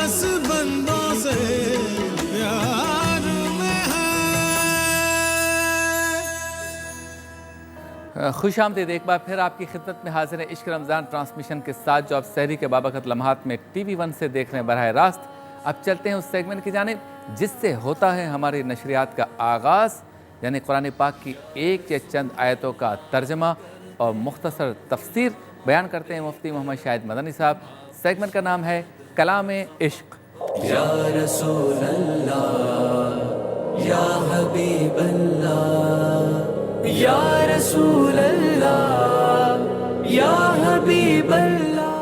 बस बंदों से प्यार में है। खुश आमदीद एक बार फिर आपकी खिदमत में हाजिर है इश्क रमज़ान ट्रांसमिशन के साथ, जो आप सहरी के बाबरकत लम्हात में TV1 से देख रहे हैं बराह रास्त। अब चलते हैं उस सेगमेंट की जानिब जिससे होता है हमारी नशरियात का आगाज़, यानी कुरान पाक की एक या चंद आयतों का तर्जमा और मुख्तसर तफसीर बयान करते हैं मुफ्ती मोहम्मद शाहिद मदनी साहब। सेगमेंट का नाम है कलाम इश्क। या रसूल अल्लाह या हबीब अल्लाह या रसूल अल्लाह या हबीब अल्लाह।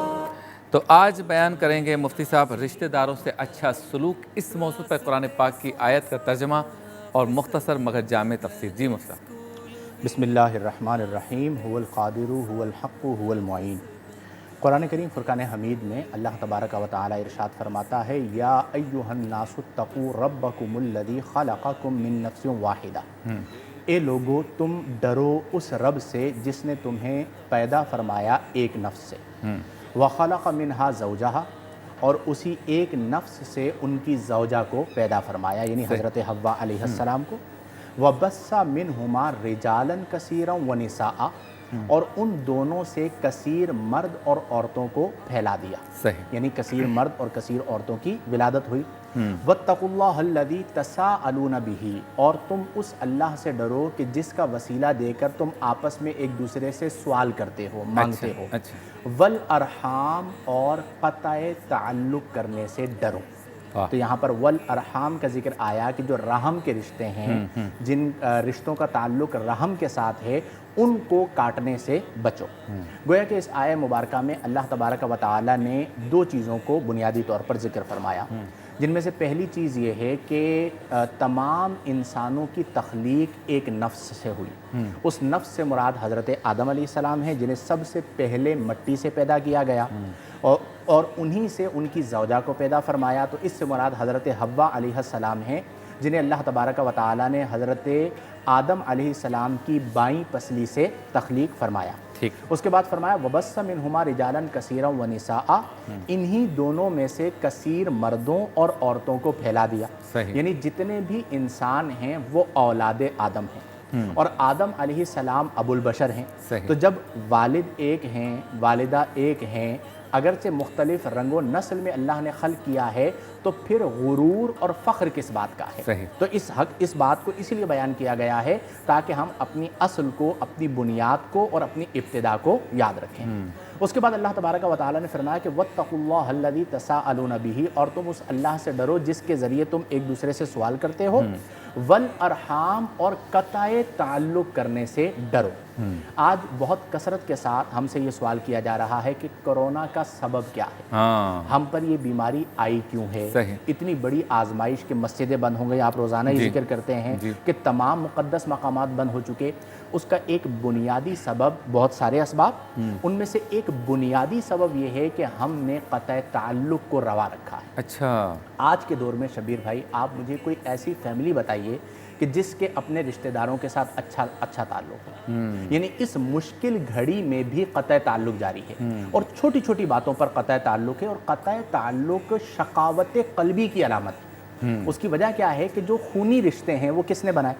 तो आज बयान करेंगे मुफ्ती साहब रिश्तेदारों से अच्छा सलूक, इस मौजू पर कुरान पाक की आयत का तर्जमा और मुख्तसर मगर जामे तफसीर। जी मुफ्ती साहब। बिस्मिल्लाहिर्रहमानिर्रहीम हुवल क़ादिरु हुवल हक़्क़ु हुवल मुईन। कुरान करीम फ़ुरक़ान हमीद में अल्लाह तबारक व तआला इरशाद फरमाता है, या अय्युहन नासुत्तक़ू रब्बकुमुल्लज़ी ख़लक़कुम मिन नफ्सिन वाहिदा। ए लोगो, तुम डरो उस रब से जिसने तुम्हें पैदा फरमाया एक नफ्स से। व ख़लक़ मिनहा ज़ौजहा, और उसी एक नफ्स से उनकी ज़ौजा को पैदा फरमाया, यानी हज़रत हव्वा अलैहिस्सलाम को। वबस्सा मिनहुमा रिजालन कसीरन व निसाअ, और उन दोनों से कसीर मर्द और औरतों को फैला दिया। सही, यानी कसीर मर्द और कसीर औरतों की विलादत हुई। वत्तकुल्लाहल्लज़ी तसाअलून बिही, और तुम उस अल्लाह से डरो कि जिसका वसीला देकर तुम आपस में एक दूसरे से सवाल करते हो, मांगते हो। अच्छा। वल अरहाम, और क़ताए ताल्लुक़ करने से डरो। तो यहाँ पर वल अरहाम का जिक्र आया कि जो रहम के रिश्ते हैं, जिन रिश्तों का ताल्लुक़ रहम के साथ है, उनको काटने से बचो। गोया कि इस आय मुबारका में अल्लाह तबारक व तआला ने दो चीज़ों को बुनियादी तौर पर जिक्र फरमाया, जिनमें से पहली चीज़ ये है कि तमाम इंसानों की तख्लीक एक नफ्स से हुई। उस नफ्स से मुराद हज़रत आदम अलैहिस्सलाम है, जिन्हें सबसे पहले मिट्टी से पैदा किया गया, और उन्हीं से उनकी ज़ौजा को पैदा फरमाया। तो इससे मुराद हज़रत हव्वा अलैहिस्सलाम हैं, जिन्हें अल्लाह तबारक व तआला ने हज़रत आदम अलैहिस्सलाम की बाईं पसली से तख्लीक फरमाया। ठीक। उसके बाद फरमाया वबस्सा मिनहुमा रिजालन कसीरन व निसाअ, इन्हीं दोनों में से कसीर मर्दों और औरतों को फैला दिया। सही। यानी जितने भी इंसान हैं वो औलाद आदम हैं, और आदम अलैहिस्सलाम अबुल बशर हैं। सही। तो जब वालिद एक हैं, वालिदा एक हैं, अगरचे मुख्तलिफ रंगो नस्ल में अल्लाह ने खल्क किया है, तो फिर गुरूर और फ़ख्र किस बात का है। सही। तो इस बात को इसलिए बयान किया गया है ताकि हम अपनी असल को, अपनी बुनियाद को और अपनी इब्तिदा को याद रखें। उसके बाद अल्लाह तबारक व तआला ने फरमाया कि वत्तकुल्लाहल्लज़ी तसाअलून बिही, और तुम उस अल्लाह से डरो जिसके ज़रिए तुम एक दूसरे से सवाल करते हो। वल अरहाम, और क़ताए ताल्लुक़ करने से डरो। आज बहुत कसरत के साथ हमसे ये सवाल किया जा रहा है कि कोरोना का सबब क्या है, हम पर ये बीमारी आई क्यों है। सही। इतनी बड़ी आजमाइश के मस्जिदें बंद हो गई, आप रोज़ाना ही जिक्र करते हैं कि तमाम मुक़द्दस मकामात बंद हो चुके। उसका एक बुनियादी सबब, बहुत सारे असबाब, उनमें से एक बुनियादी सबब ये है कि हमने क़ताए ताल्लुक़ को रवा रखा है। अच्छा। आज के दौर में शबीर भाई, आप मुझे कोई ऐसी फैमिली बताइए कि जिसके अपने रिश्तेदारों के साथ अच्छा ताल्लुक़ हो, यानी इस मुश्किल घड़ी में भी क़ताए ताल्लुक़ जारी है, और छोटी छोटी बातों पर क़ताए ताल्लुक़ है। और क़ताए ताल्लुक़ शक़ावत क़ल्बी की अलामत है। उसकी वजह क्या है कि जो खूनी रिश्ते हैं वो किसने बनाए?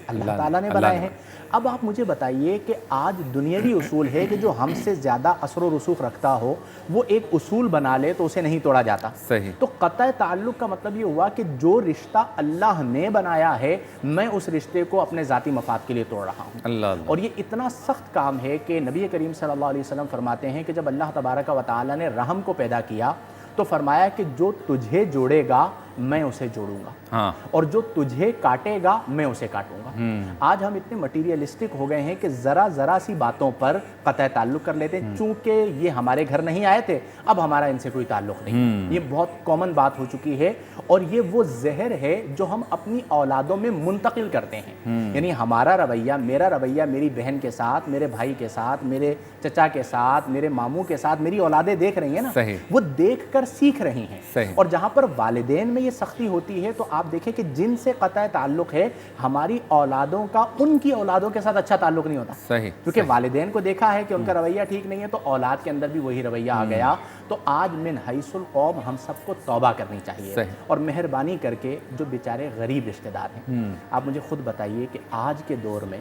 अल्लाह ताला ने बनाए हैं। अब आप मुझे बताइए कि आज दुनियावी उसूल है कि जो हमसे ज़्यादा असर व रसूख रखता हो वो एक उसूल बना ले तो उसे नहीं तोड़ा जाता। सही। तो क़ताए ताल्लुक़ का मतलब ये हुआ कि जो रिश्ता अल्लाह ने बनाया है, मैं उस रिश्ते को अपने ज़ाती मफाद के लिए तोड़ रहा हूँ। अल्लाह। और ये इतना सख्त काम है कि नबी करीम सल्लल्लाहु अलैहि वसल्लम फरमाते हैं कि जब अल्लाह तबारक व तआला ने रहम को पैदा किया तो फरमाया कि जो तुझे जोड़ेगा मैं उसे जोड़ूंगा, और जो तुझे काटेगा मैं उसे काटूंगा। आज हम इतने मटीरियलिस्टिक हो गए हैं कि ज़रा ज़रा सी बातों पर क़ताए ताल्लुक़ कर लेते हैं। चूँकि ये हमारे घर नहीं आए थे, अब हमारा इनसे कोई ताल्लुक़ नहीं। ये बहुत कॉमन बात हो चुकी है, और ये वो जहर है जो हम अपनी औलादों में मुंतकिल करते हैं। यानी हमारा रवैया, मेरा रवैया मेरी बहन के साथ, मेरे भाई के साथ, मेरे चचा के साथ, मेरे मामू के साथ मेरी औलादें देख रही हैं ना, वो देख कर सीख रही हैं। और जहाँ पर वालिदैन में ये सख्ती होती है, तो आप देखें कि जिनसे क़ताए ताल्लुक़ है, हमारी औलादों का उनकी औलादों के साथ अच्छा ताल्लुक़ नहीं होता। क्योंकि वालिदैन को देखा है कि उनका रवैया ठीक नहीं है, तो औलाद के अंदर भी वही रवैया आ गया। तो تو آج من حیث القوم ہم سب کو توبہ کرنی چاہیے صحیح. اور مہربانی کر کے جو بیچارے غریب رشتہ دار ہیں، آپ مجھے خود بتائیے کہ آج کے دور میں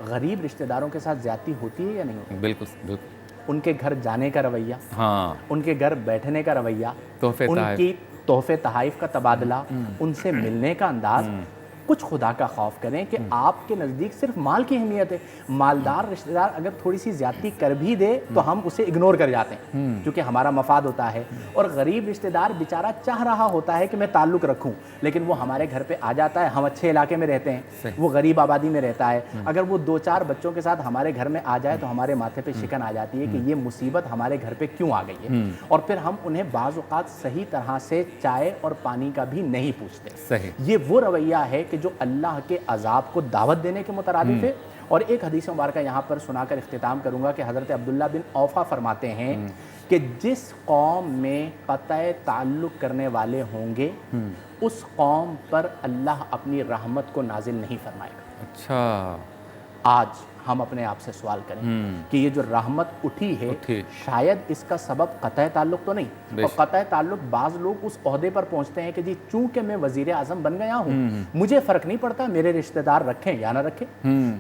غریب رشتہ داروں کے ساتھ زیادتی ہوتی ہے یا نہیں ہوتی؟ بالکل بالکل. ان کے گھر جانے کا رویہ، ہاں، ان کے گھر بیٹھنے کا رویہ، تحفے ان تحائف. کی تحفے تحائف کا تبادلہ، ان سے ملنے کا انداز. کچھ خدا کا خوف کریں کہ آپ کے نزدیک صرف مال کی اہمیت ہے. مالدار رشتہ دار اگر تھوڑی سی زیادتی کر بھی دے تو ہم اسے اگنور کر جاتے ہیں کیونکہ ہمارا مفاد ہوتا ہے. اور غریب رشتہ دار بیچارہ چاہ رہا ہوتا ہے کہ میں تعلق رکھوں، لیکن وہ ہمارے گھر پہ آ جاتا ہے. ہم اچھے علاقے میں رہتے ہیں، وہ غریب آبادی میں رہتا ہے. اگر وہ 2-4 بچوں کے ساتھ ہمارے گھر میں آ جائے تو ہمارے ماتھے پہ شکن آ جاتی ہے کہ یہ مصیبت ہمارے گھر پہ کیوں آ گئی ہے. اور پھر ہم انہیں بعض اوقات صحیح طرح سے چائے اور پانی کا بھی نہیں پوچھتے. صحیح. یہ وہ رویہ ہے کہ جو اللہ کے عذاب کو دعوت دینے کے مترادف ہے. اور ایک حدیث مبارکہ یہاں پر سنا کر اختتام کروں گا کہ حضرت عبداللہ بن اوفا فرماتے ہیں کہ جس قوم میں قطع تعلق کرنے والے ہوں گے اس قوم پر اللہ اپنی رحمت کو نازل نہیں فرمائے گا. اچھا. آج ہم اپنے آپ سے سوال کریں کہ یہ جو رحمت اٹھی ہے شاید اس کا سبب قطع تعلق تو نہیں. اور قطع تعلق بعض لوگ اس عہدے پر پہنچتے ہیں کہ جی چونکہ میں وزیر اعظم بن گیا ہوں مجھے فرق نہیں پڑتا میرے رشتہ دار رکھیں یا نہ رکھیں.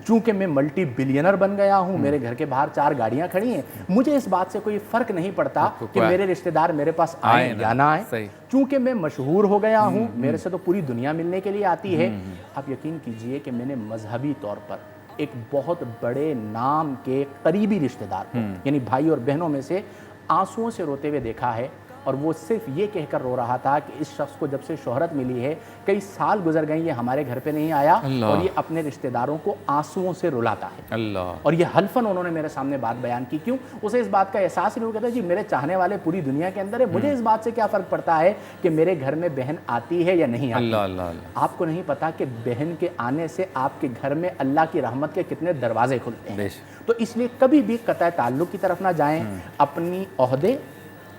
چونکہ میں ملٹی بلینر بن گیا ہوں، میرے گھر کے باہر 4 گاڑیاں کھڑی ہیں، مجھے اس بات سے کوئی فرق نہیں پڑتا کہ میرے رشتہ دار میرے پاس آئیں یا نہ آئیں. چونکہ میں مشہور ہو گیا ہوں میرے سے تو پوری دنیا ملنے کے لیے آتی ہے. آپ یقین کیجئے کہ میں نے مذہبی طور پر ایک بہت بڑے نام کے قریبی رشتہ دار کو یعنی بھائی اور بہنوں میں سے آنسوؤں سے روتے ہوئے دیکھا ہے. اور وہ صرف یہ کہہ کر رو رہا تھا کہ اس شخص کو جب سے شہرت ملی ہے کئی سال گزر گئے یہ ہمارے گھر پہ نہیں آیا اور یہ اپنے رشتہ داروں کو آنسوؤں سے رلاتا ہے. اللہ. اور یہ حلفاً انہوں نے میرے سامنے بات بیان کی. کیوں؟ اسے اس بات کا احساس نہیں ہو کہتا جی میرے چاہنے والے پوری دنیا کے اندر ہے، مجھے اس بات سے کیا فرق پڑتا ہے کہ میرے گھر میں بہن آتی ہے یا نہیں آتی. اللہ اللہ اللہ. آپ کو نہیں پتا کہ بہن کے آنے سے آپ کے گھر میں اللہ کی رحمت کے کتنے دروازے کھلتے ہیں. تو اس لیے کبھی بھی قطع تعلق کی طرف نہ جائیں. اپنی عہدے،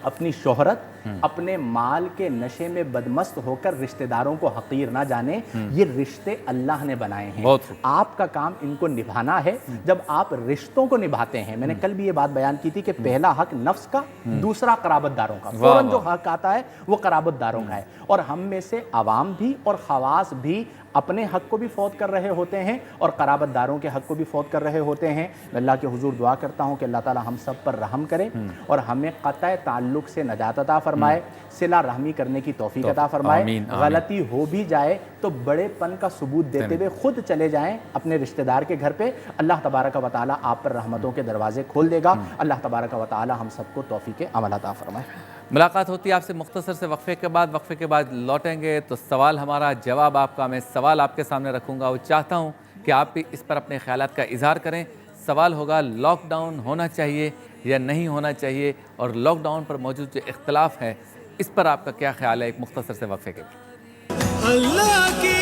اپنی شہرت، اپنے مال کے نشے میں بدمست ہو کر رشتہ داروں کو حقیر نہ جانیں. یہ رشتے اللہ نے بنائے ہیں، آپ کا کام ان کو نبھانا ہے. جب آپ رشتوں کو نبھاتے ہیں، میں نے کل بھی یہ بات بیان کی تھی کہ پہلا حق نفس کا، دوسرا قرابت داروں کا. فوراً جو حق آتا ہے وہ قرابت داروں کا ہے. اور ہم میں سے عوام بھی اور خواص بھی اپنے حق کو بھی فوت کر رہے ہوتے ہیں اور قرابت داروں کے حق کو بھی فوت کر رہے ہوتے ہیں. میں اللہ کے حضور دعا کرتا ہوں کہ اللہ تعالی ہم سب پر رحم کرے اور ہمیں قطع تعلق سے نجات عطا فرمائے، صلہ رحمی کرنے کی توفیق عطا فرمائے. غلطی ہو بھی جائے تو بڑے پن کا ثبوت دیتے ہوئے خود چلے جائیں اپنے رشتہ دار کے گھر پہ. اللہ تبارک و تعالی آپ پر رحمتوں کے دروازے کھول دے گا. اللہ تبارک و تعالی ہم سب کو توفیق عمل عطا فرمائے. ملاقات ہوتی ہے آپ سے مختصر سے وقفے کے بعد لوٹیں گے تو سوال ہمارا، جواب آپ کا. میں سوال آپ کے سامنے رکھوں گا اور چاہتا ہوں کہ آپ بھی اس پر اپنے خیالات کا اظہار کریں. سوال ہوگا لاک ڈاؤن ہونا چاہیے یا نہیں ہونا چاہیے، اور لاک ڈاؤن پر موجود جو اختلاف ہے اس پر آپ کا کیا خیال ہے. ایک مختصر سے وقفے کے بعد. اللہ کی